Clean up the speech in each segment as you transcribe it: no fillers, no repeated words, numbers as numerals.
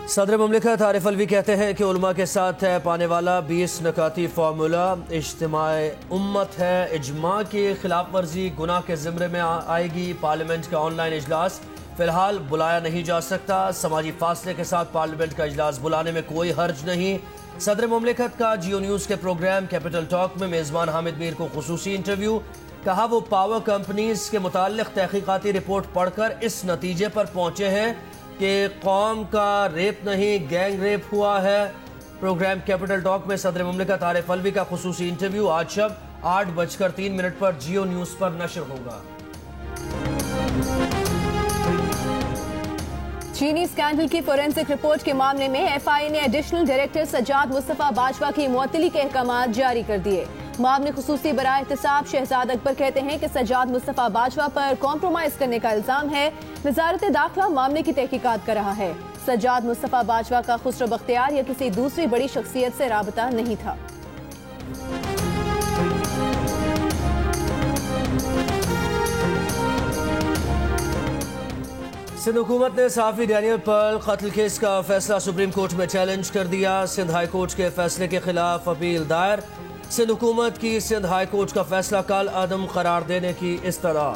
सदर मुमलिकत आरिफ अलवी कहते हैं कि उलमा के साथ तय पाने वाला 20 नकाती फार्मूला इज्तिमाए उम्मत है। इजमा की खिलाफ वर्जी गुनाह के ज़िम्मे में आएगी। पार्लियामेंट का ऑनलाइन इजलास फिलहाल बुलाया नहीं जा सकता। समाजी फासले के साथ पार्लियामेंट का इजलास बुलाने में कोई हर्ज नहीं। सदर मुमलिकत का जियो न्यूज़ के प्रोग्राम कैपिटल टॉक में मेज़बान हामिद मीर को खुसूसी इंटरव्यू। कहा वो पावर कंपनीज के मुताल्लिक तहकीकाती रिपोर्ट पढ़कर इस नतीजे पर पहुंचे हैं कि कौम का रेप नहीं गैंग रेप हुआ है। प्रोग्राम कैपिटल टॉक में सदर मुमलिकत आरिफ अलवी का खुसूसी इंटरव्यू आज शब 8:03 पर जियो न्यूज़ पर नशर होगा। चीनी स्कैंडल की फोरेंसिक रिपोर्ट के मामले में एफआईए ने एडिशनल डायरेक्टर सज्जाद मुस्तफा बाजवा की मुअत्तली के अहकाम जारी कर दिए। मामले खुसूसी बराए एहतसाब शहजाद अकबर कहते हैं कि सज्जाद मुस्तफा बाजवा पर कॉम्प्रोमाइज करने का इल्जाम है। वजारत दाखिला मामले की तहकीकात कर रहा है। सज्जाद मुस्तफा बाजवा का खुसरो बख्तियार या किसी दूसरी बड़ी शख्सियत से राबता नहीं था। सिंध हुकूमत ने सहाफी डैनियल पर्ल कत्ल केस का फैसला सुप्रीम कोर्ट में चैलेंज कर दिया। सिंध हाई कोर्ट के फैसले के खिलाफ अपील दायर। सिंध हुकूमत की सिंध हाई कोर्ट का फैसला कल अदम करार देने की इस्तदा।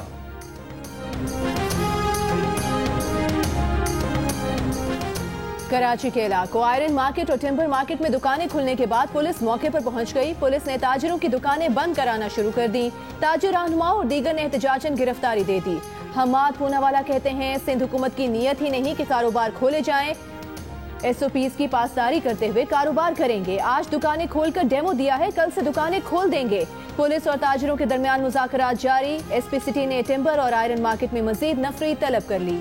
कराची के इलाकों आयरन मार्केट और टिम्बर मार्केट में दुकानें खुलने के बाद पुलिस मौके पर पहुंच गई। पुलिस ने ताजिरों की दुकानें बंद कराना शुरू कर दी। ताजिर रहनुमा और दीगर ने एहतजाजन गिरफ्तारी दे दी। हमाद पूनावाला कहते हैं सिंध हुकूमत की नीयत ही नहीं कि कारोबार खोले जाएं। एसओपीज की पासदारी करते हुए कारोबार करेंगे। आज दुकानें खोलकर डेमो दिया है, कल से दुकानें खोल देंगे। पुलिस और ताजिरों के दरमियान मुज़ाकरात जारी। एसपी सिटी ने टिम्बर और आयरन मार्केट में मजीद नफरी तलब कर ली।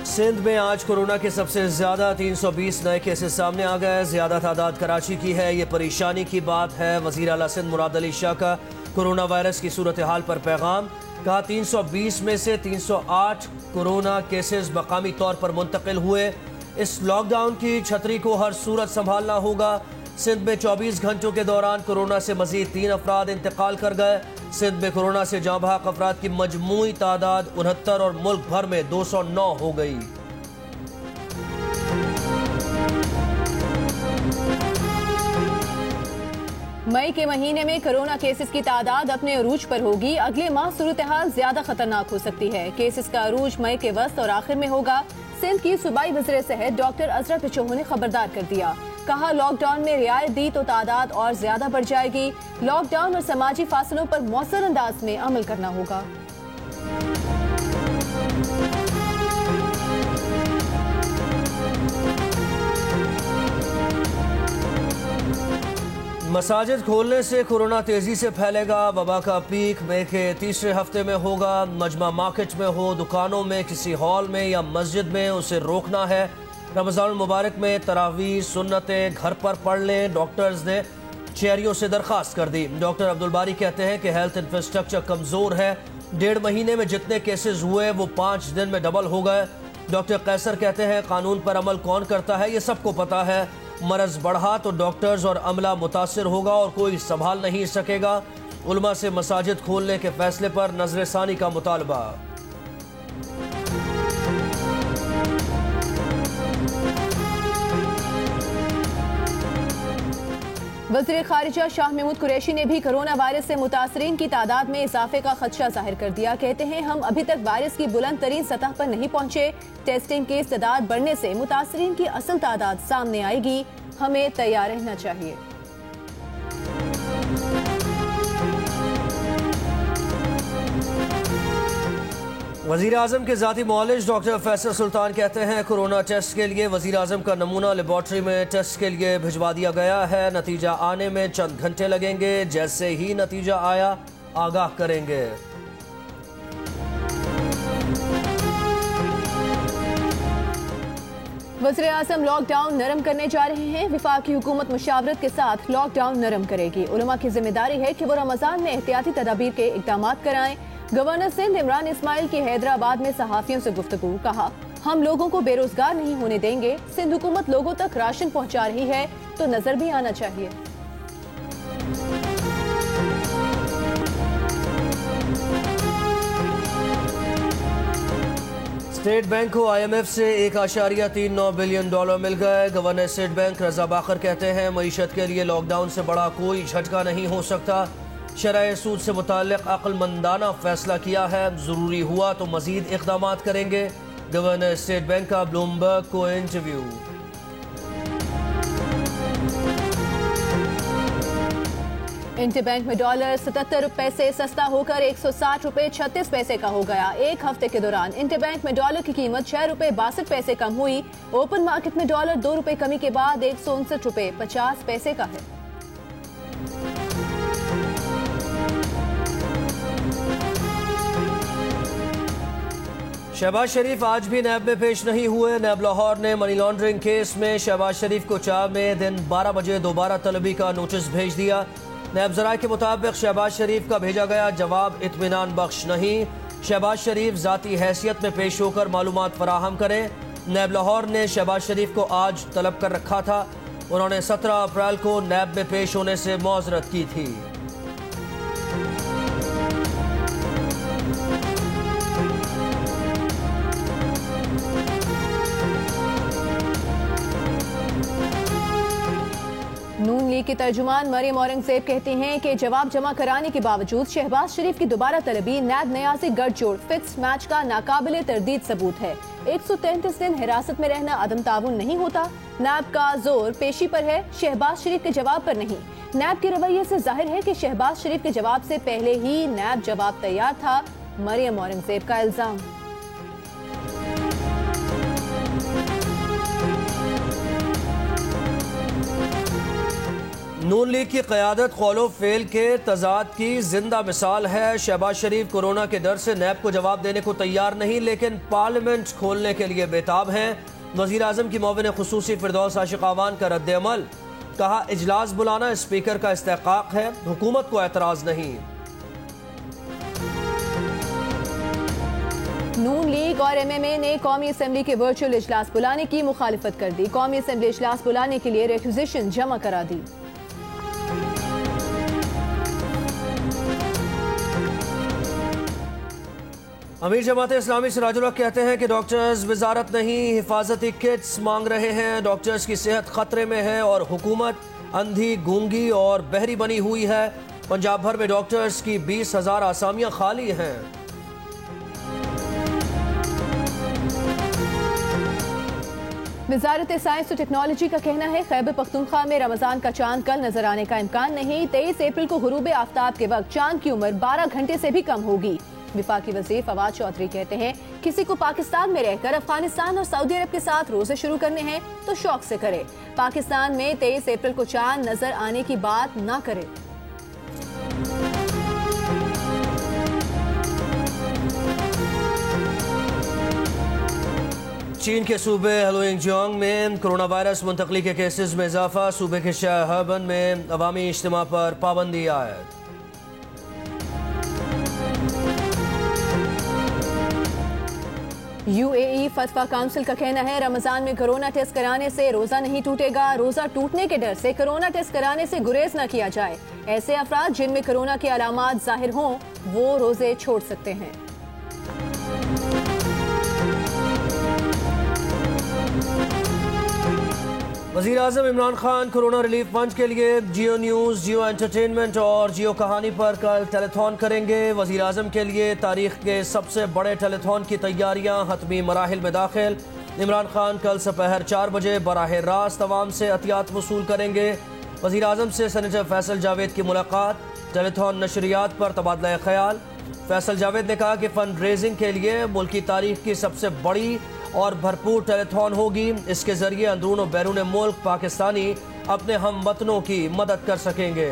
सिंध में आज कोरोना के सबसे ज्यादा 320 नए केसेस सामने आ गए। ज्यादा तादाद कराची की है। ये परेशानी की बात है। वजीर आला सिंध मुराद अली शाह का कोरोना वायरस की सूरत हाल पर पैगाम। कहा 320 में से 308 कोरोना केसेस मकामी तौर पर मुंतकिल हुए। इस लॉकडाउन की छतरी को हर सूरत संभालना होगा। सिंध में 24 घंटों के दौरान कोरोना से मजीद 3 अफराद इंतकाल कर गए। सिंध में कोरोना से जाँ बहक अफराद की मजमूई तादाद 69 और मुल्क भर में 209 हो गई। मई के महीने में कोरोना केसेस की तादाद अपने अरूज पर होगी। अगले माह सूरत हाल ज्यादा खतरनाक हो सकती है। केसेस का अरूज मई के वस्त और आखिर में होगा। सिंध की सूबाई वज़ीर सेहत डॉक्टर अजरा पिचोह ने खबरदार कर दिया। कहा लॉकडाउन में रियायत दी तो तादाद और ज्यादा बढ़ जाएगी। लॉकडाउन और समाजी फासलों पर मौसर अंदाज में अमल करना होगा। मसाजिद खोलने से कोरोना तेजी से फैलेगा। वबा का पीक मई के तीसरे हफ्ते में होगा। मजमा मार्केट में हो, दुकानों में, किसी हॉल में या मस्जिद में, उसे रोकना है। रमजान मुबारक में तरावीह सुन्नतें घर पर पढ़ लें। डॉक्टर्स ने शहरियों से दरखास्त कर दी। डॉक्टर अब्दुल बारी कहते हैं कि हेल्थ इंफ्रास्ट्रक्चर कमजोर है। 1.5 महीने में जितने केसेस हुए वो 5 दिन में डबल हो गए। डॉक्टर कैसर कहते हैं कानून पर अमल कौन करता है ये सबको पता है। मरज बढ़ा तो डॉक्टर्स और अमला मुतासिर होगा और कोई संभाल नहीं सकेगा। उलमा से मसाजिद खोलने के फैसले पर नजरसानी का मुतालबा। वज़ीर खारिजा शाह महमूद कुरैशी ने भी कोरोना वायरस से मुतासरीन की तादाद में इजाफे का खदशा जाहिर कर दिया। कहते हैं हम अभी तक वायरस की बुलंद तरीन सतह पर नहीं पहुंचे। टेस्टिंग की इस्तेदाद बढ़ने से मुतासरीन की असल तादाद सामने आएगी। हमें तैयार रहना चाहिए। वज़ीर आज़म के ज़ाती मुआलिज डॉक्टर फैसल सुल्तान कहते हैं कोरोना टेस्ट के लिए वज़ीर आज़म का नमूना लेबॉर्ट्री में टेस्ट के लिए भिजवा दिया गया है। नतीजा आने में चंद घंटे लगेंगे। जैसे ही नतीजा आया आगाह करेंगे। वज़ीर आज़म लॉकडाउन नरम करने जा रहे हैं। वफाकी हुकूमत मुशावरत के साथ लॉकडाउन नरम करेगी। उलमा की जिम्मेदारी है कि वो रमजान में एहतियाती तदाबीर के इक़दामात कराएं। गवर्नर सिंध इमरान इस्माइल की हैदराबाद में सहाफियों से गुफ्तगू। कहा हम लोगों को बेरोजगार नहीं होने देंगे। सिंध हुकूमत लोगों तक राशन पहुंचा रही है तो नजर भी आना चाहिए। स्टेट बैंक को IMF से $1.39 बिलियन मिल गए। गवर्नर स्टेट बैंक रजा बाकर कहते हैं मईशत के लिए लॉकडाउन से बड़ा कोई झटका नहीं हो सकता। शरह सूद से मुताल्लिक अक्लमंदाना फैसला किया है, जरूरी हुआ तो मजीद इक़दाम करेंगे। गवर्नर स्टेट बैंक का ब्लूमबर्ग को इंटरव्यू। इंटरबैंक में डॉलर 77 रुपए से सस्ता होकर 160 रुपए 36 पैसे का हो गया। एक हफ्ते के दौरान इंटरबैंक में डॉलर की कीमत 6 रुपए 62 पैसे कम हुई। ओपन मार्केट में डॉलर 2 रुपए कमी के बाद 159 रुपए 50 पैसे का है। शहबाज शरीफ आज भी नैब में पेश नहीं हुए। नैब लाहौर ने मनी लॉन्ड्रिंग केस में शहबाज शरीफ को 4 मई दिन 12 बजे दोबारा तलबी का नोटिस भेज दिया। नैब ज़राए के मुताबिक शहबाज शरीफ का भेजा गया जवाब इत्मीनान बख्श नहीं। शहबाज शरीफ ज़ाती हैसियत में पेश होकर मालूमात फराहम करें। नैब लाहौर ने शहबाज शरीफ को आज तलब कर रखा था। उन्होंने 17 अप्रैल को नैब में पेश होने से मौज़रत की थी। नून लीग की तर्जुमान मरियम औरंगजेब कहती हैं कि जवाब जमा कराने के बावजूद शहबाज शरीफ की दोबारा तलबी नैब न्याजी गठजोड़ फिक्स्ड मैच का नाकाबिले तरदीद सबूत है। 133 दिन हिरासत में रहना अदम ताउन नहीं होता। नैब का जोर पेशी पर है, शहबाज शरीफ के जवाब पर नहीं। नैब के रवैये से जाहिर है कि शहबाज शरीफ के जवाब से पहले ही नैब जवाब तैयार था। मरियम औरंगजेब का इल्जाम। नून लीग की क़यादत क़ौलो फ़ेल के तज़ाद की जिंदा मिसाल है। शहबाज शरीफ कोरोना के डर से नैब को जवाब देने को तैयार नहीं, लेकिन पार्लियामेंट खोलने के लिए बेताब हैं। वज़ीर आज़म की मुआविन ख़ुसूसी फ़िरदौस आशिक़ावान का रद्द-ए-अमल। कहा इजलास बुलाना स्पीकर का इस्तेहक़ाक़ है, हुकूमत को एतराज़ नहीं। नून लीग और MMA ने कौमी असम्बली के वर्चुअल इजलास बुलाने की मुखालिफत कर दी। कौमी असम्बली इजलास बुलाने के लिए रिक्विजिशन जमा करा दी। अमीर जमात इस्लामी सिराजुल हक कहते हैं कि डॉक्टर्स वजारत नहीं हिफाजती किट्स मांग रहे हैं। डॉक्टर्स की सेहत खतरे में है और हुकूमत अंधी, गूंगी और बहरी बनी हुई है। पंजाब भर में डॉक्टर्स की 20,000 आसामियां खाली हैं। वजारत साइंस और टेक्नोलॉजी का कहना है खैबर पख्तूनख्वा में रमजान का चांद कल नजर आने का इम्कान नहीं। 23 अप्रैल को गुरूब आफ्ताब के वक्त चांद की उम्र 12 घंटे से भी कम होगी। विफाकी वज़ीर फवाद चौधरी कहते हैं किसी को पाकिस्तान में रहकर अफगानिस्तान और सऊदी अरब के साथ रोजे शुरू करने हैं तो शौक से करे। पाकिस्तान में 23 अप्रैल को चांद नजर आने की बात ना करे। चीन के सूबे हेलोइंगजियांग में कोरोना वायरस मुंतकली के केसेस में इजाफा। सूबे के शहर हर्बन में अवामी इज्तिमा पर पाबंदी आयद। UAE फतवा काउंसिल का कहना है रमजान में कोरोना टेस्ट कराने से रोजा नहीं टूटेगा। रोजा टूटने के डर से कोरोना टेस्ट कराने से गुरेज न किया जाए। ऐसे अफराद जिनमें कोरोना के अलामात जाहिर हों वो रोजे छोड़ सकते हैं। वज़ीर आज़म Imran Khan corona relief fund के लिए जियो न्यूज़, जियो एंटरटेनमेंट और जियो कहानी पर कल टेलीथॉन करेंगे। वज़ीर आज़म के लिए तारीख के सबसे बड़े टेलीथॉन की तैयारियां हतमी मराहिल में दाखिल। इमरान खान कल दोपहर 4 बजे बराह रास्त अवाम से अतियात वसूल करेंगे। वज़ीर आज़म से सेनेटर फैसल जावेद की मुलाकात। टेलीथॉन नशरियात पर तबादला ख्याल। फैसल जावेद ने कहा कि फंड रेजिंग के लिए मुल्क की तारीख की सबसे बड़ी और भरपूर टेलीथॉन होगी। इसके जरिए अंदरून और बैरून मुल्क पाकिस्तानी अपने हम वतनों की मदद कर सकेंगे।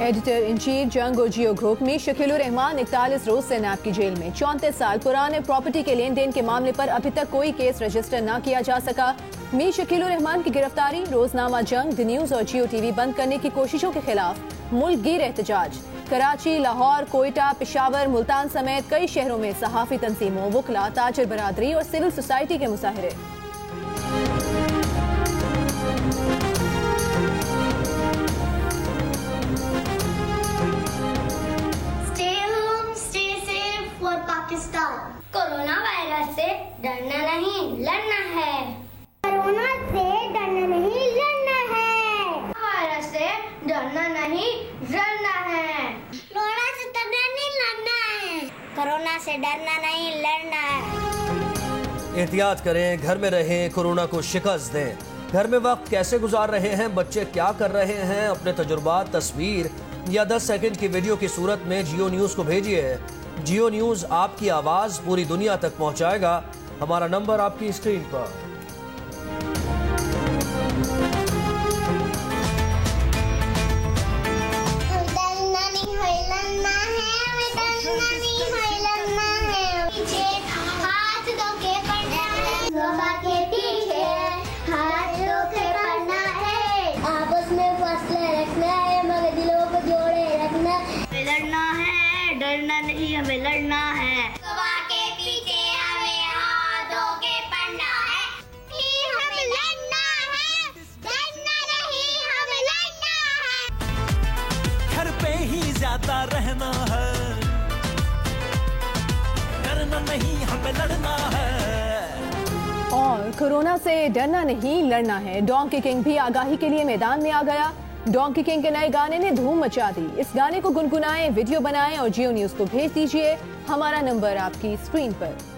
एडिटर इन चीफ जंग और जियो ग्रुप में शकीलुर रहमान 41 रोज से नैब की जेल में। 34 साल पुराने प्रॉपर्टी के लेन देन के मामले पर अभी तक कोई केस रजिस्टर न किया जा सका। मीर शकीलुर रहमान की गिरफ्तारी, रोजनामा जंग, द न्यूज और जियो टीवी बंद करने की कोशिशों के खिलाफ मुल्क गिर एहतजाज। कराची, लाहौर, कोयटा, पेशावर, मुल्तान समेत कई शहरों में सहाफ़ी तंजीमों, वकला, ताजिर बरादरी और सिविल सोसाइटी के मुजाहिरे। कोरोना वायरस से डरना नहीं, लड़ना है। कोरोना से डरना नहीं, लड़ना है। वायरस से डरना नहीं, लड़ना है। कोरोना से डरना नहीं, लड़ना है। कोरोना से डरना नहीं, लड़ना है। एहतियात करें, घर में रहें, कोरोना को शिकस्त दें। घर में वक्त कैसे गुजार रहे हैं, बच्चे क्या कर रहे हैं, अपने तजुर्बात तस्वीर या 10 सेकंड की वीडियो की सूरत में जियो न्यूज़ को भेजिए। जियो न्यूज़ आपकी आवाज़ पूरी दुनिया तक पहुंचाएगा। हमारा नंबर आपकी स्क्रीन पर। डरना नहीं, हमें लड़ना है। के पीछे हमें हाथों के पड़ना है। हमें लड़ना है, डरना नहीं, हमें लड़ना है। घर पे ही ज्यादा रहना है, डरना नहीं, हमें लड़ना है। और कोरोना से डरना नहीं, लड़ना है। डोंकी किंग भी आगाही के लिए मैदान में आ गया। डोंकी किंग के नए गाने ने धूम मचा दी। इस गाने को गुनगुनाएं, वीडियो बनाएं और जियो न्यूज़ को भेज दीजिए। हमारा नंबर आपकी स्क्रीन पर।